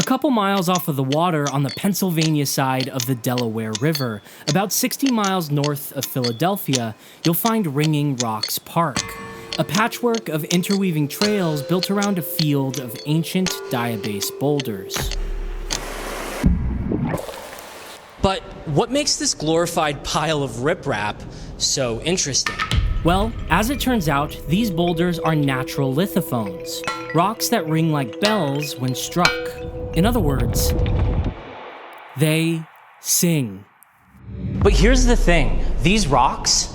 A couple miles off of the water on the Pennsylvania side of the Delaware River, about 60 miles north of Philadelphia, you'll find Ringing Rocks Park, a patchwork of interweaving trails built around a field of ancient diabase boulders. But what makes this glorified pile of riprap so interesting? Well, as it turns out, these boulders are natural lithophones, rocks that ring like bells when struck. In other words, they sing. But here's the thing, these rocks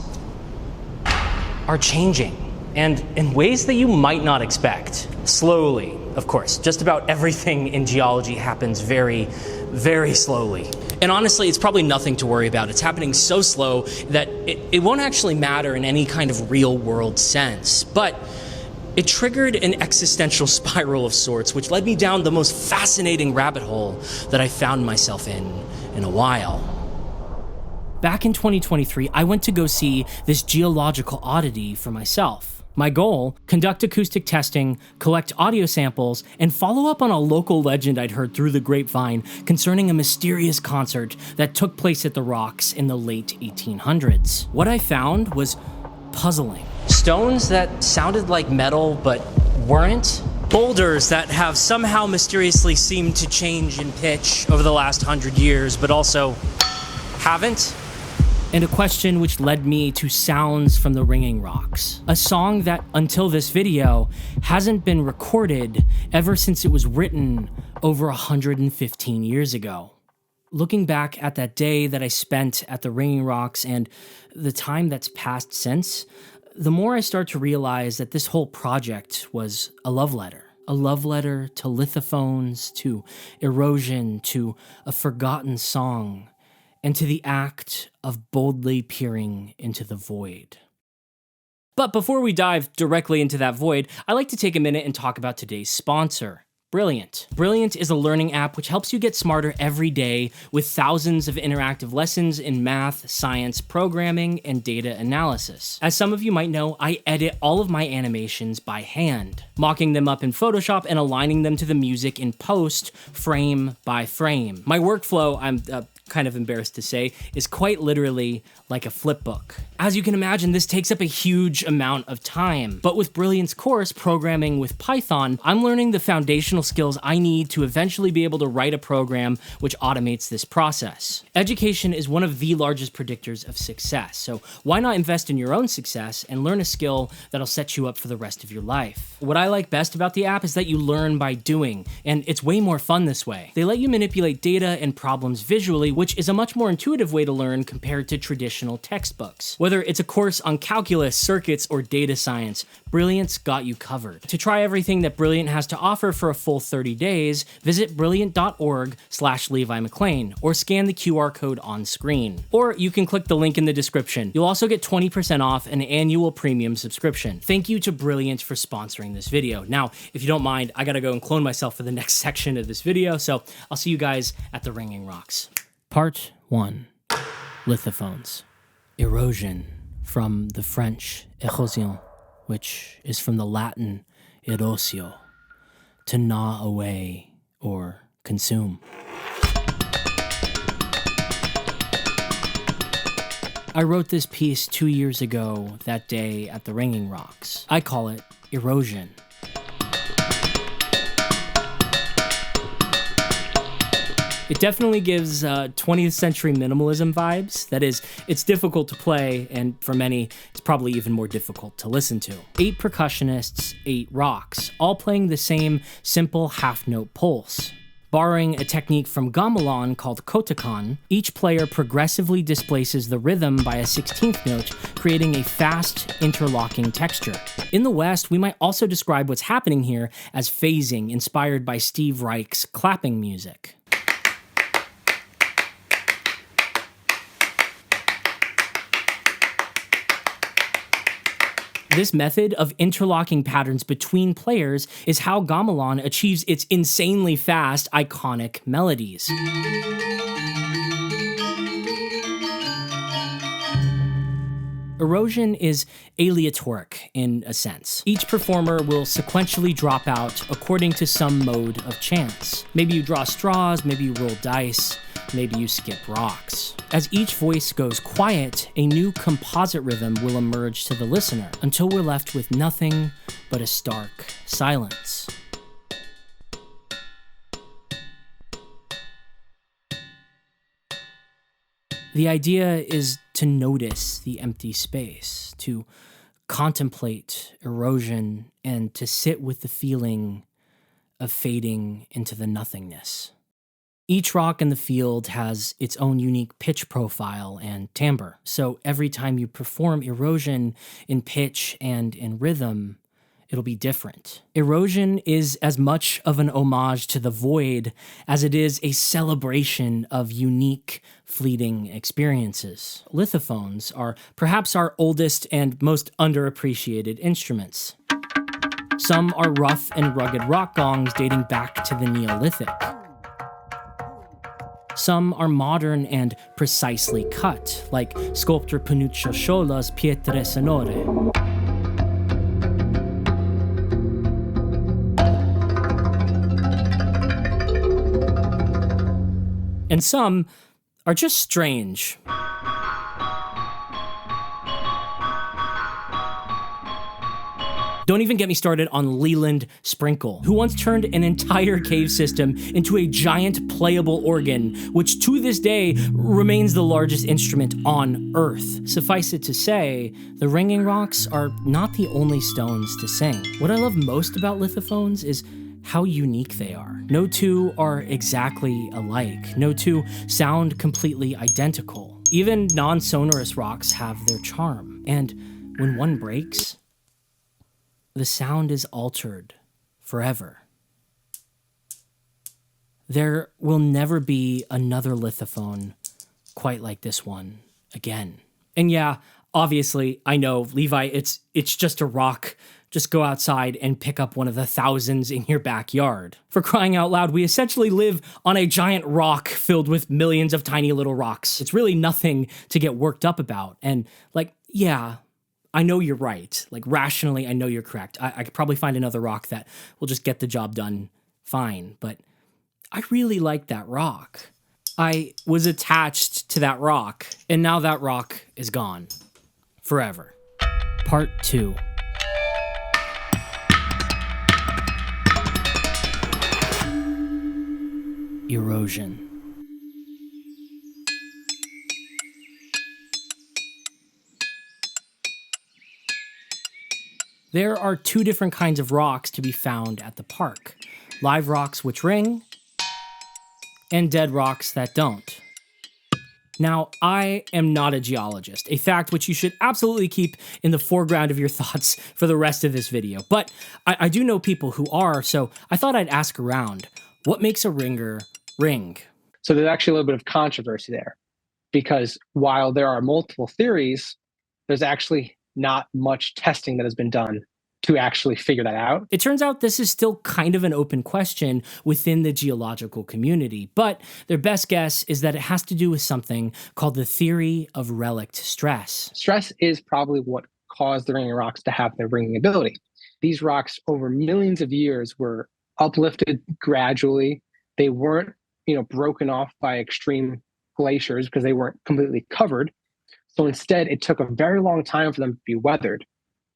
are changing, and in ways that you might not expect. Slowly, of course. Just about everything in geology happens very, very slowly. And honestly, it's probably nothing to worry about. It's happening so slow that it won't actually matter in any kind of real world sense. But it triggered an existential spiral of sorts, which led me down the most fascinating rabbit hole that I found myself in a while. Back in 2023, I went to go see this geological oddity for myself. My goal, conduct acoustic testing, collect audio samples, and follow up on a local legend I'd heard through the grapevine concerning a mysterious concert that took place at the Rocks in the late 1800s. What I found was puzzling. Stones that sounded like metal but weren't? Boulders that have somehow mysteriously seemed to change in pitch over the last 100 years but also haven't? And a question which led me to Sounds from the Ringing Rocks, a song that, until this video, hasn't been recorded ever since it was written over 115 years ago. Looking back at that day that I spent at the Ringing Rocks and the time that's passed since, the more I start to realize that this whole project was a love letter. A love letter to Lithophones, to Erosion, to a forgotten song, and to the act of boldly peering into the void. But before we dive directly into that void, I like to take a minute and talk about today's sponsor, Brilliant. Brilliant is a learning app which helps you get smarter every day with thousands of interactive lessons in math, science, programming, and data analysis. As some of you might know, I edit all of my animations by hand, mocking them up in Photoshop and aligning them to the music in post, frame by frame. My workflow, I'm kind of embarrassed to say, is quite literally like a flip book. As you can imagine, this takes up a huge amount of time. But with Brilliant's course, Programming with Python, I'm learning the foundational skills I need to eventually be able to write a program which automates this process. Education is one of the largest predictors of success, so why not invest in your own success and learn a skill that'll set you up for the rest of your life? What I like best about the app is that you learn by doing, and it's way more fun this way. They let you manipulate data and problems visually, which is a much more intuitive way to learn compared to traditional textbooks. Whether it's a course on calculus, circuits, or data science, Brilliant's got you covered. To try everything that Brilliant has to offer for a full 30 days, visit brilliant.org/Levi McLean or scan the QR code on screen. Or you can click the link in the description. You'll also get 20% off an annual premium subscription. Thank you to Brilliant for sponsoring this video. Now, if you don't mind, I gotta go and clone myself for the next section of this video, so I'll see you guys at the Ringing Rocks. Part 1. Lithophones. Erosion, from the French Erosion, which is from the Latin erosio, to gnaw away or consume. I wrote this piece 2 years ago that day at the Ringing Rocks. I call it Erosion. It definitely gives 20th century minimalism vibes. That is, it's difficult to play, and for many, it's probably even more difficult to listen to. 8 percussionists, 8 rocks, all playing the same simple half-note pulse. Borrowing a technique from gamelan called kotakan, each player progressively displaces the rhythm by a 16th note, creating a fast, interlocking texture. In the West, we might also describe what's happening here as phasing, inspired by Steve Reich's clapping music. This method of interlocking patterns between players is how gamelan achieves its insanely fast, iconic melodies. Erosion is aleatoric in a sense. Each performer will sequentially drop out according to some mode of chance. Maybe you draw straws, maybe you roll dice, maybe you skip rocks. As each voice goes quiet, a new composite rhythm will emerge to the listener until we're left with nothing but a stark silence. The idea is to notice the empty space, to contemplate erosion, and to sit with the feeling of fading into the nothingness. Each rock in the field has its own unique pitch profile and timbre, so every time you perform erosion in pitch and in rhythm, it'll be different. Erosion is as much of an homage to the void as it is a celebration of unique, fleeting experiences. Lithophones are perhaps our oldest and most underappreciated instruments. Some are rough and rugged rock gongs dating back to the Neolithic. Some are modern and precisely cut, like sculptor Pinuccio Sciola's Pietre Sonore. And some are just strange. Don't even get me started on Leland Sprinkle, who once turned an entire cave system into a giant playable organ, which to this day remains the largest instrument on Earth. Suffice it to say, the ringing rocks are not the only stones to sing. What I love most about Lithophones is how unique they are. No two are exactly alike. No two sound completely identical. Even non-sonorous rocks have their charm. And when one breaks, the sound is altered forever. There will never be another lithophone quite like this one again. And yeah, obviously, I know, Levi, it's just a rock. Just go outside and pick up one of the thousands in your backyard. For crying out loud, we essentially live on a giant rock filled with millions of tiny little rocks. It's really nothing to get worked up about. And yeah, I know you're right. Rationally, I know you're correct. I could probably find another rock that will just get the job done fine. But I really like that rock. I was attached to that rock, and now that rock is gone. Forever. Part 2. Erosion. There are two different kinds of rocks to be found at the park. Live rocks which ring, and dead rocks that don't. Now, I am not a geologist, a fact which you should absolutely keep in the foreground of your thoughts for the rest of this video, but I do know people who are, so I thought I'd ask around, what makes a ringer ring? So there's actually a little bit of controversy there, because while there are multiple theories, there's actually not much testing that has been done to actually figure that out. It turns out this is still kind of an open question within the geological community, but their best guess is that it has to do with something called the theory of relict stress. Stress is probably what caused the ringing rocks to have their ringing ability. These rocks over millions of years were uplifted gradually. They weren't, broken off by extreme glaciers because they weren't completely covered. So instead, it took a very long time for them to be weathered.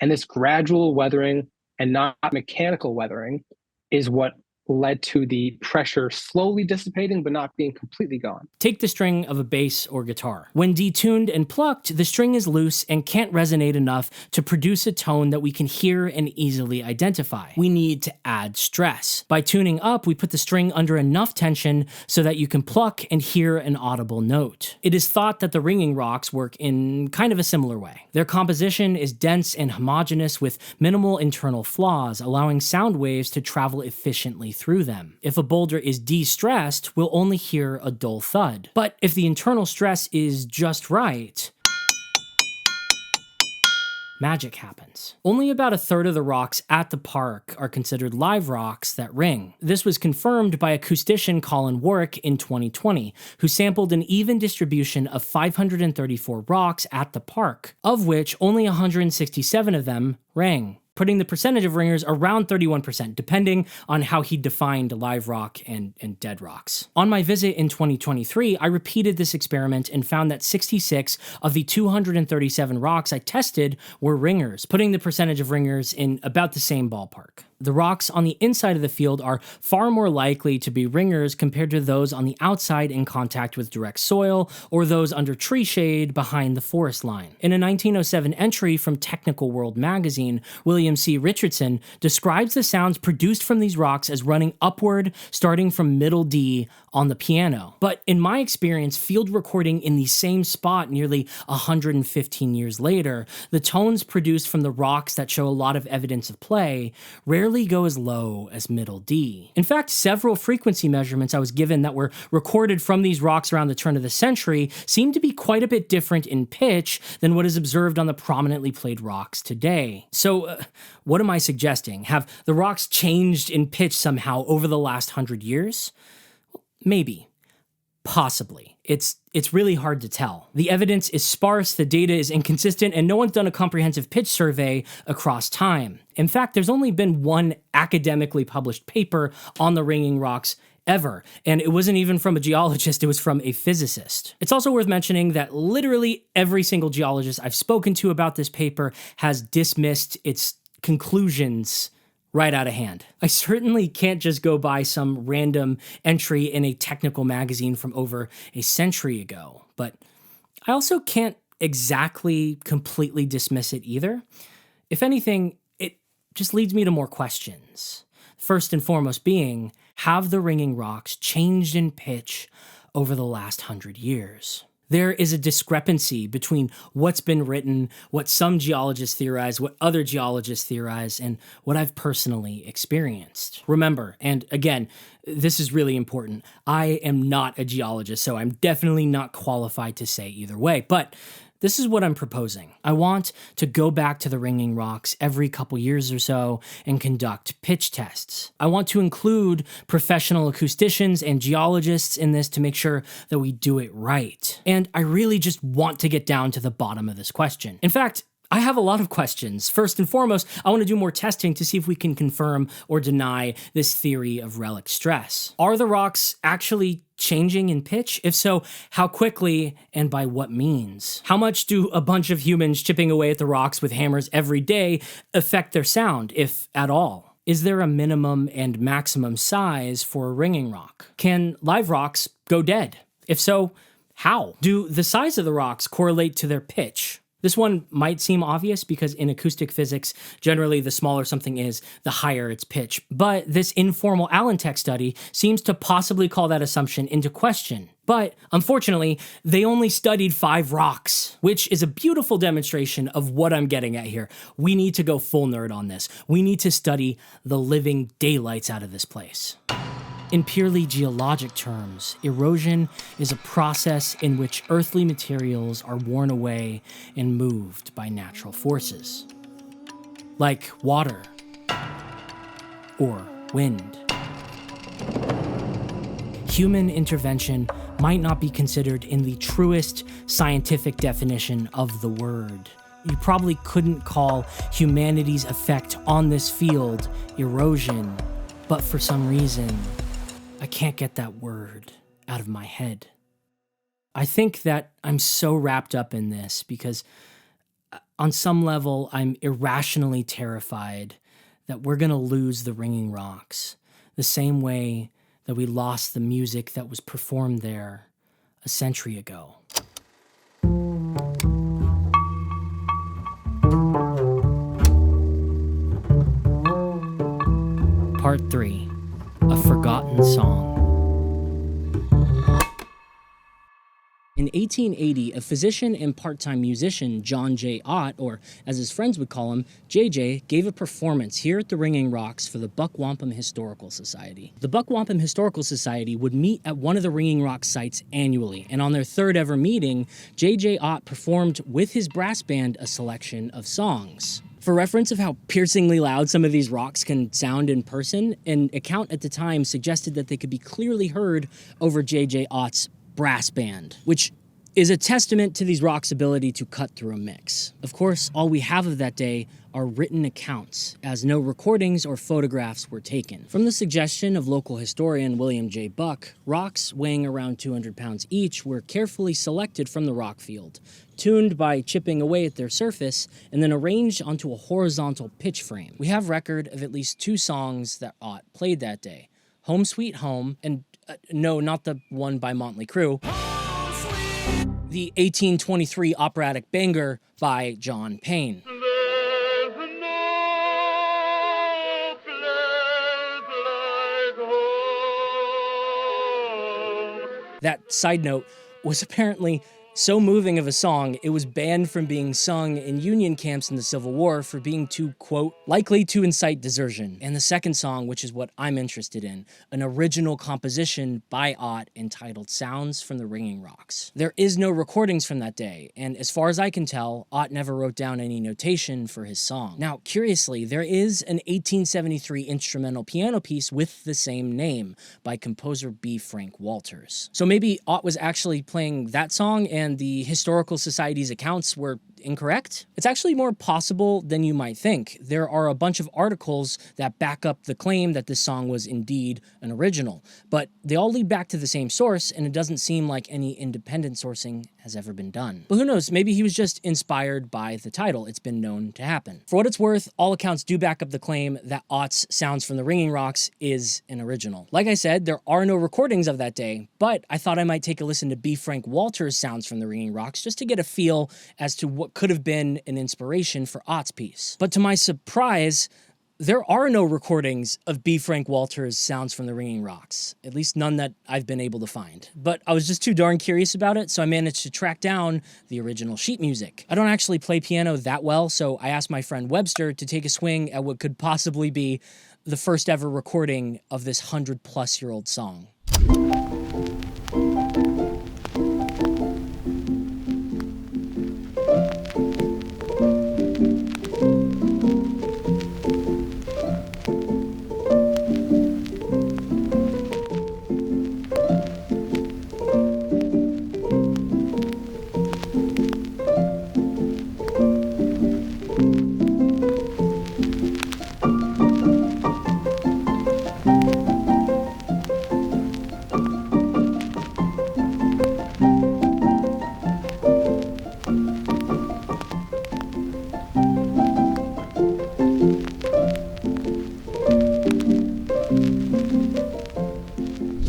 And this gradual weathering and not mechanical weathering is what led to the pressure slowly dissipating but not being completely gone. Take the string of a bass or guitar. When detuned and plucked, the string is loose and can't resonate enough to produce a tone that we can hear and easily identify. We need to add stress. By tuning up, we put the string under enough tension so that you can pluck and hear an audible note. It is thought that the ringing rocks work in kind of a similar way. Their composition is dense and homogeneous with minimal internal flaws, allowing sound waves to travel efficiently through them. If a boulder is de-stressed, we'll only hear a dull thud. But if the internal stress is just right, magic happens. Only about a third of the rocks at the park are considered live rocks that ring. This was confirmed by acoustician Colin Warwick in 2020, who sampled an even distribution of 534 rocks at the park, of which only 167 of them rang, putting the percentage of ringers around 31%, depending on how he defined live rock and dead rocks. On my visit in 2023, I repeated this experiment and found that 66 of the 237 rocks I tested were ringers, putting the percentage of ringers in about the same ballpark. The rocks on the inside of the field are far more likely to be ringers compared to those on the outside in contact with direct soil or those under tree shade behind the forest line. In a 1907 entry from Technical World magazine, William C. Richardson describes the sounds produced from these rocks as running upward, starting from middle D on the piano. But in my experience, field recording in the same spot nearly 115 years later, the tones produced from the rocks that show a lot of evidence of play rarely go as low as middle D. In fact, several frequency measurements I was given that were recorded from these rocks around the turn of the century seem to be quite a bit different in pitch than what is observed on the prominently played rocks today. So, what am I suggesting? Have the rocks changed in pitch somehow over the last 100 years? Maybe. Possibly. It's really hard to tell. The evidence is sparse, the data is inconsistent, and no one's done a comprehensive pitch survey across time. In fact, there's only been one academically published paper on the ringing rocks ever, and it wasn't even from a geologist, it was from a physicist. It's also worth mentioning that literally every single geologist I've spoken to about this paper has dismissed its conclusions right out of hand. I certainly can't just go by some random entry in a technical magazine from over a century ago, but I also can't exactly completely dismiss it either. If anything, it just leads me to more questions. First and foremost being, have the ringing rocks changed in pitch over the last 100 years? There is a discrepancy between what's been written, what some geologists theorize, what other geologists theorize, and what I've personally experienced. Remember, and again, this is really important, I am not a geologist, so I'm definitely not qualified to say either way, but this is what I'm proposing. I want to go back to the ringing rocks every couple years or so and conduct pitch tests. I want to include professional acousticians and geologists in this to make sure that we do it right. And I really just want to get down to the bottom of this question. In fact, I have a lot of questions. First and foremost, I want to do more testing to see if we can confirm or deny this theory of relic stress. Are the rocks actually changing in pitch? If so, how quickly and by what means? How much do a bunch of humans chipping away at the rocks with hammers every day affect their sound, if at all? Is there a minimum and maximum size for a ringing rock? Can live rocks go dead? If so, how? Do the size of the rocks correlate to their pitch? This one might seem obvious because in acoustic physics, generally the smaller something is, the higher its pitch. But this informal Allentech study seems to possibly call that assumption into question. But unfortunately, they only studied 5 rocks, which is a beautiful demonstration of what I'm getting at here. We need to go full nerd on this. We need to study the living daylights out of this place. In purely geologic terms, erosion is a process in which earthly materials are worn away and moved by natural forces, like water or wind. Human intervention might not be considered in the truest scientific definition of the word. You probably couldn't call humanity's effect on this field erosion, but for some reason, I can't get that word out of my head. I think that I'm so wrapped up in this because on some level, I'm irrationally terrified that we're going to lose the ringing rocks the same way that we lost the music that was performed there a century ago. Part 3. A Forgotten Song. In 1880, a physician and part-time musician, John J. Ott, or as his friends would call him, JJ, gave a performance here at the Ringing Rocks for the Buck Wampum Historical Society. The Buck Wampum Historical Society would meet at one of the Ringing Rocks sites annually, and on their third ever meeting, JJ Ott performed with his brass band a selection of songs. For reference of how piercingly loud some of these rocks can sound in person, an account at the time suggested that they could be clearly heard over JJ Ott's brass band, which is a testament to these rocks' ability to cut through a mix. Of course, all we have of that day are written accounts, as no recordings or photographs were taken. From the suggestion of local historian William J. Buck, rocks weighing around 200 pounds each were carefully selected from the rock field, tuned by chipping away at their surface, and then arranged onto a horizontal pitch frame. We have record of at least 2 songs that Ott played that day, Home Sweet Home, and no, not the one by Motley Crue, the 1823 operatic banger by John Payne. That, side note, was apparently so moving of a song, it was banned from being sung in Union camps in the Civil War for being too, quote, likely to incite desertion. And the second song, which is what I'm interested in, an original composition by Ott entitled Sounds from the Ringing Rocks. There is no recordings from that day, and as far as I can tell, Ott never wrote down any notation for his song. Now, curiously, there is an 1873 instrumental piano piece with the same name by composer B. Frank Walters. So maybe Ott was actually playing that song and the Historical Society's accounts were incorrect? It's actually more possible than you might think. There are a bunch of articles that back up the claim that this song was indeed an original, but they all lead back to the same source, and it doesn't seem like any independent sourcing has ever been done. But who knows, maybe he was just inspired by the title. It's been known to happen. For what it's worth, all accounts do back up the claim that Ott's Sounds from the Ringing Rocks is an original. Like I said, there are no recordings of that day, but I thought I might take a listen to B. Frank Walters' Sounds from the Ringing Rocks just to get a feel as to what could have been an inspiration for Ott's piece. But to my surprise, there are no recordings of B. Frank Walters' Sounds from the Ringing Rocks, at least none that I've been able to find. But I was just too darn curious about it, so I managed to track down the original sheet music. I don't actually play piano that well, so I asked my friend Webster to take a swing at what could possibly be the first ever recording of this 100-plus-year-old song.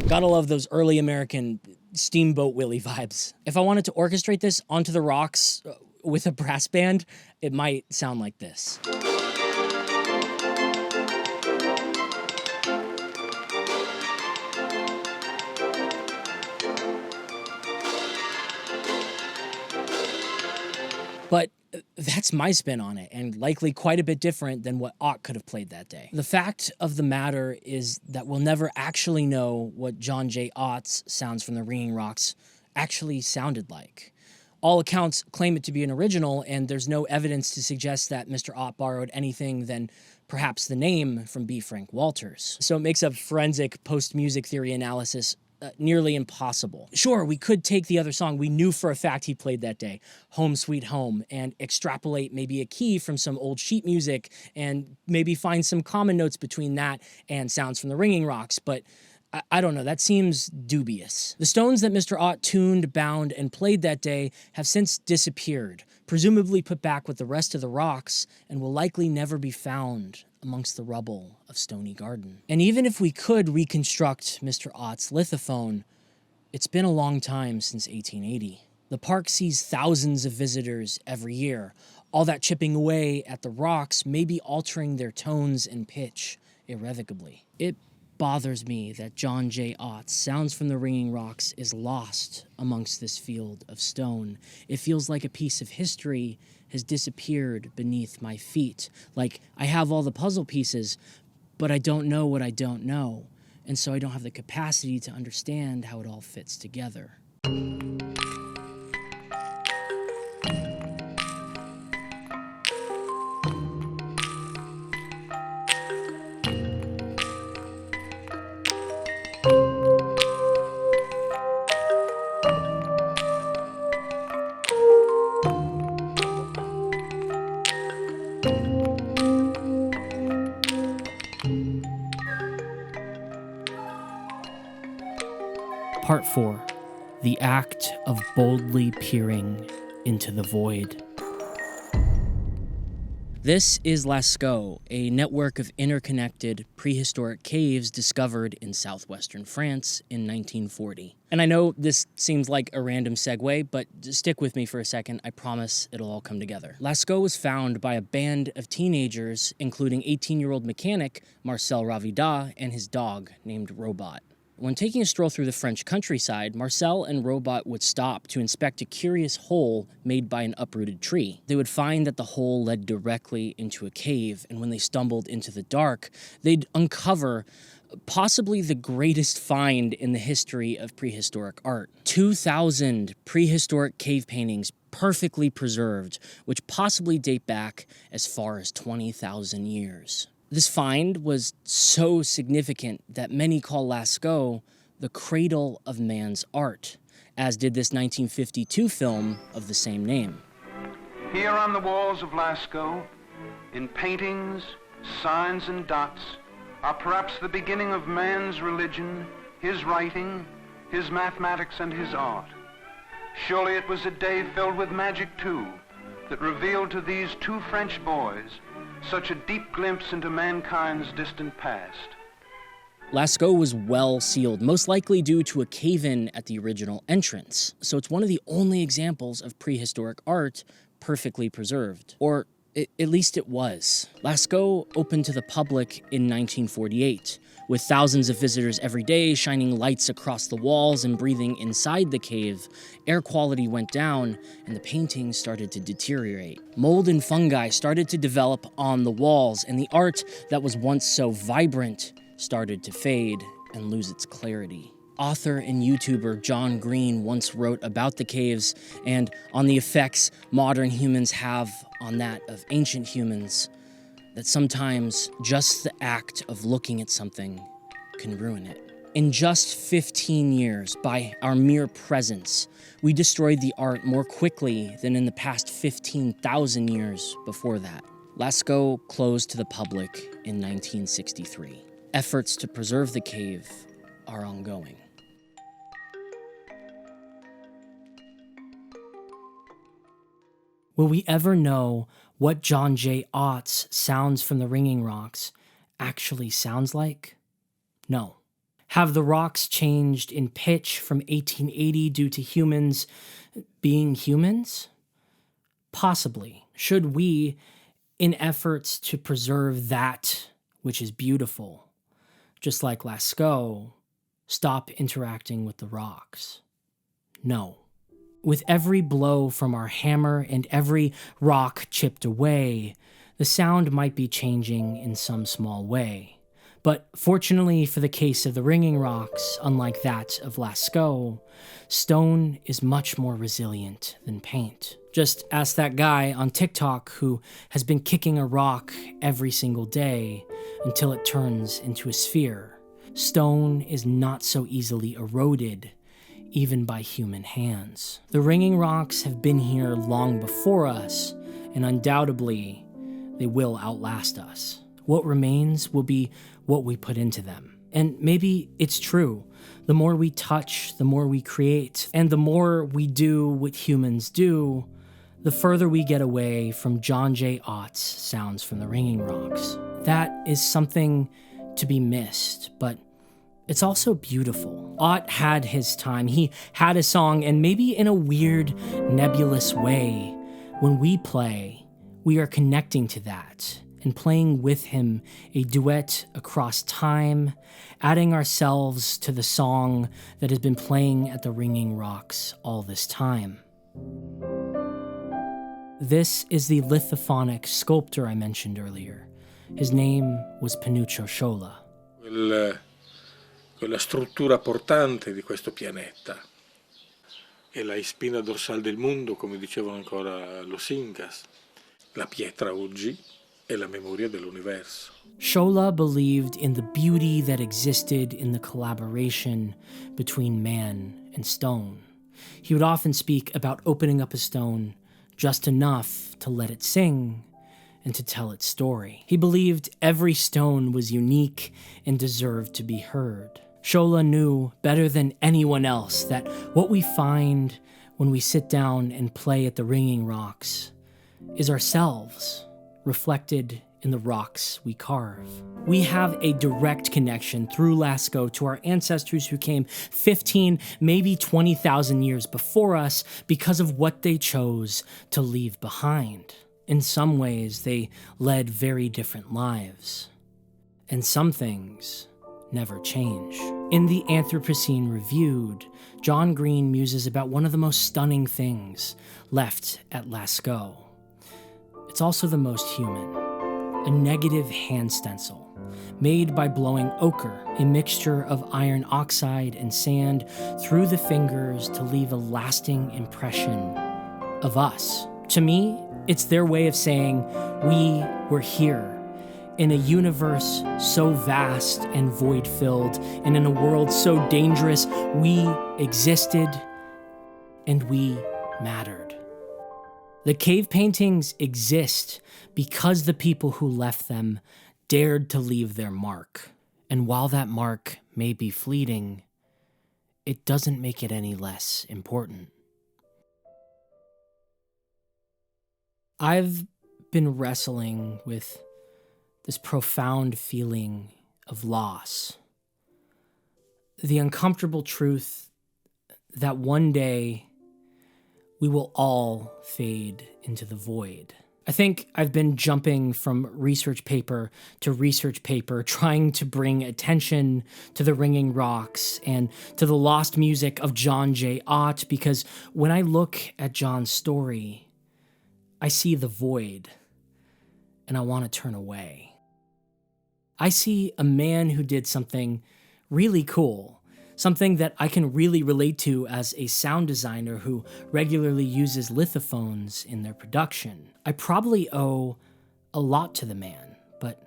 Gotta love those early American Steamboat Willie vibes. If I wanted to orchestrate this onto the rocks with a brass band, it might sound like this. But that's my spin on it, and likely quite a bit different than what Ott could have played that day. The fact of the matter is that we'll never actually know what John J. Ott's Sounds from the Ringing Rocks actually sounded like. All accounts claim it to be an original, and there's no evidence to suggest that Mr. Ott borrowed anything than perhaps the name from B. Frank Walters. So it makes a forensic post-music theory analysis nearly impossible. Sure, we could take the other song we knew for a fact he played that day, Home Sweet Home, and extrapolate maybe a key from some old sheet music and maybe find some common notes between that and Sounds from the Ringing Rocks, but I don't know, that seems dubious. The stones that Mr. Ott tuned, bound, and played that day have since disappeared, presumably put back with the rest of the rocks, and will likely never be found amongst the rubble of Stony Garden. And even if we could reconstruct Mr. Ott's lithophone, it's been a long time since 1880. The park sees thousands of visitors every year. All that chipping away at the rocks may be altering their tones and pitch irrevocably. It bothers me that John J. Ott's Sounds from the Ringing Rocks is lost amongst this field of stone. It feels like a piece of history has disappeared beneath my feet. Like I have all the puzzle pieces, but I don't know what I don't know. And so I don't have the capacity to understand how it all fits together. Part 4. The act of boldly peering into the void. This is Lascaux, a network of interconnected prehistoric caves discovered in southwestern France in 1940. And I know this seems like a random segue, but just stick with me for a second. I promise it'll all come together. Lascaux was found by a band of teenagers, including 18-year-old mechanic Marcel Ravida and his dog named Robot. When taking a stroll through the French countryside, Marcel and Robot would stop to inspect a curious hole made by an uprooted tree. They would find that the hole led directly into a cave, and when they stumbled into the dark, they'd uncover possibly the greatest find in the history of prehistoric art. 2,000 prehistoric cave paintings perfectly preserved, which possibly date back as far as 20,000 years. This find was so significant that many call Lascaux the cradle of man's art, as did this 1952 film of the same name. Here on the walls of Lascaux, in paintings, signs, and dots, are perhaps the beginning of man's religion, his writing, his mathematics, and his art. Surely it was a day filled with magic, too, that revealed to these two French boys such a deep glimpse into mankind's distant past. Lascaux was well sealed, most likely due to a cave-in at the original entrance. So it's one of the only examples of prehistoric art perfectly preserved. Or at least it was. Lascaux opened to the public in 1948, with thousands of visitors every day shining lights across the walls and breathing inside the cave. Air quality went down and the paintings started to deteriorate. Mold and fungi started to develop on the walls, and the art that was once so vibrant started to fade and lose its clarity. Author and YouTuber John Green once wrote about the caves and on the effects modern humans have on that of ancient humans, that sometimes just the act of looking at something can ruin it. In just 15 years, by our mere presence, we destroyed the art more quickly than in the past 15,000 years before that. Lascaux closed to the public in 1963. Efforts to preserve the cave are ongoing. Will we ever know what John J. Ott's Sounds from the Ringing Rocks actually sounds like? No. Have the rocks changed in pitch from 1880 due to humans being humans? Possibly. Should we, in efforts to preserve that which is beautiful, just like Lascaux, stop interacting with the rocks? No. With every blow from our hammer and every rock chipped away, the sound might be changing in some small way. But fortunately for the case of the ringing rocks, unlike that of Lascaux, stone is much more resilient than paint. Just ask that guy on TikTok who has been kicking a rock every single day until it turns into a sphere. Stone is not so easily eroded, even by human hands. The ringing rocks have been here long before us, and undoubtedly, they will outlast us. What remains will be what we put into them. And maybe it's true. The more we touch, the more we create, and the more we do what humans do, the further we get away from John J. Ott's Sounds from the Ringing Rocks. That is something to be missed, but it's also beautiful. Ott had his time. He had a song, and maybe in a weird, nebulous way, when we play, we are connecting to that. and playing with him a duet across time, adding ourselves to the song that has been playing at the Ringing Rocks all this time. This is the lithophonic sculptor I mentioned earlier. His name was Pinuccio Sciolla. Quella struttura portante di questo pianeta è la spina dorsale del mondo, come dicevano ancora los Incas. La pietra oggi è la memoria dell'universo. Sciolla believed in the beauty that existed in the collaboration between man and stone. He would often speak about opening up a stone just enough to let it sing and to tell its story. He believed every stone was unique and deserved to be heard. Sciolla knew better than anyone else that what we find when we sit down and play at the Ringing Rocks is ourselves, reflected in the rocks we carve. We have a direct connection through Lascaux to our ancestors who came 15, maybe 20,000 years before us because of what they chose to leave behind. In some ways, they led very different lives. And some things never change. In the Anthropocene Reviewed, John Green muses about one of the most stunning things left at Lascaux. It's also the most human. A negative hand stencil, made by blowing ochre, a mixture of iron oxide and sand, through the fingers to leave a lasting impression of us. To me, it's their way of saying, we were here, in a universe so vast and void-filled, and in a world so dangerous, we existed, and we mattered. The cave paintings exist because the people who left them dared to leave their mark. And while that mark may be fleeting, it doesn't make it any less important. I've been wrestling with this profound feeling of loss. The uncomfortable truth that one day we will all fade into the void. I think I've been jumping from research paper to research paper, trying to bring attention to the Ringing Rocks and to the lost music of John J. Ott, because when I look at John's story, I see the void, and I want to turn away. I see a man who did something really cool, something that I can really relate to as a sound designer who regularly uses lithophones in their production. I probably owe a lot to the man, but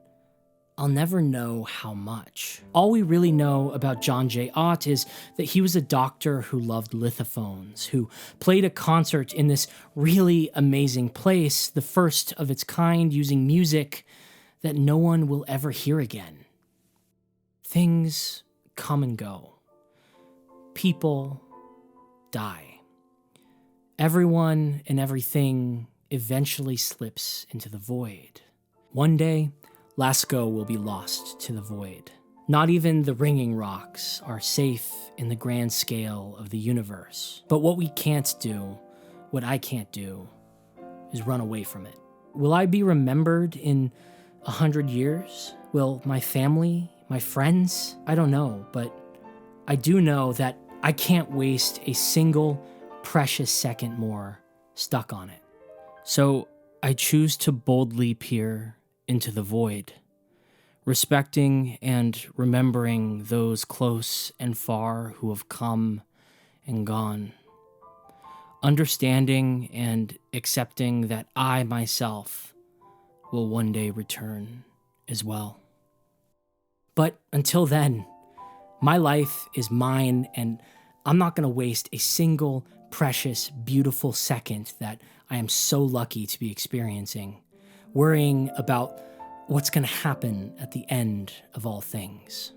I'll never know how much. All we really know about John J. Ott is that he was a doctor who loved lithophones, who played a concert in this really amazing place, the first of its kind, using music that no one will ever hear again. Things come and go. People die. Everyone and everything eventually slips into the void. One day, Lascaux will be lost to the void. Not even the Ringing Rocks are safe in the grand scale of the universe. But what we can't do, what I can't do, is run away from it. Will I be remembered in 100 years? Will my family, my friends? I don't know, but I do know that I can't waste a single precious second more stuck on it. So I choose to boldly peer into the void, respecting and remembering those close and far who have come and gone, understanding and accepting that I myself will one day return as well. But until then, my life is mine, and I'm not going to waste a single precious, beautiful second that I am so lucky to be experiencing, worrying about what's going to happen at the end of all things.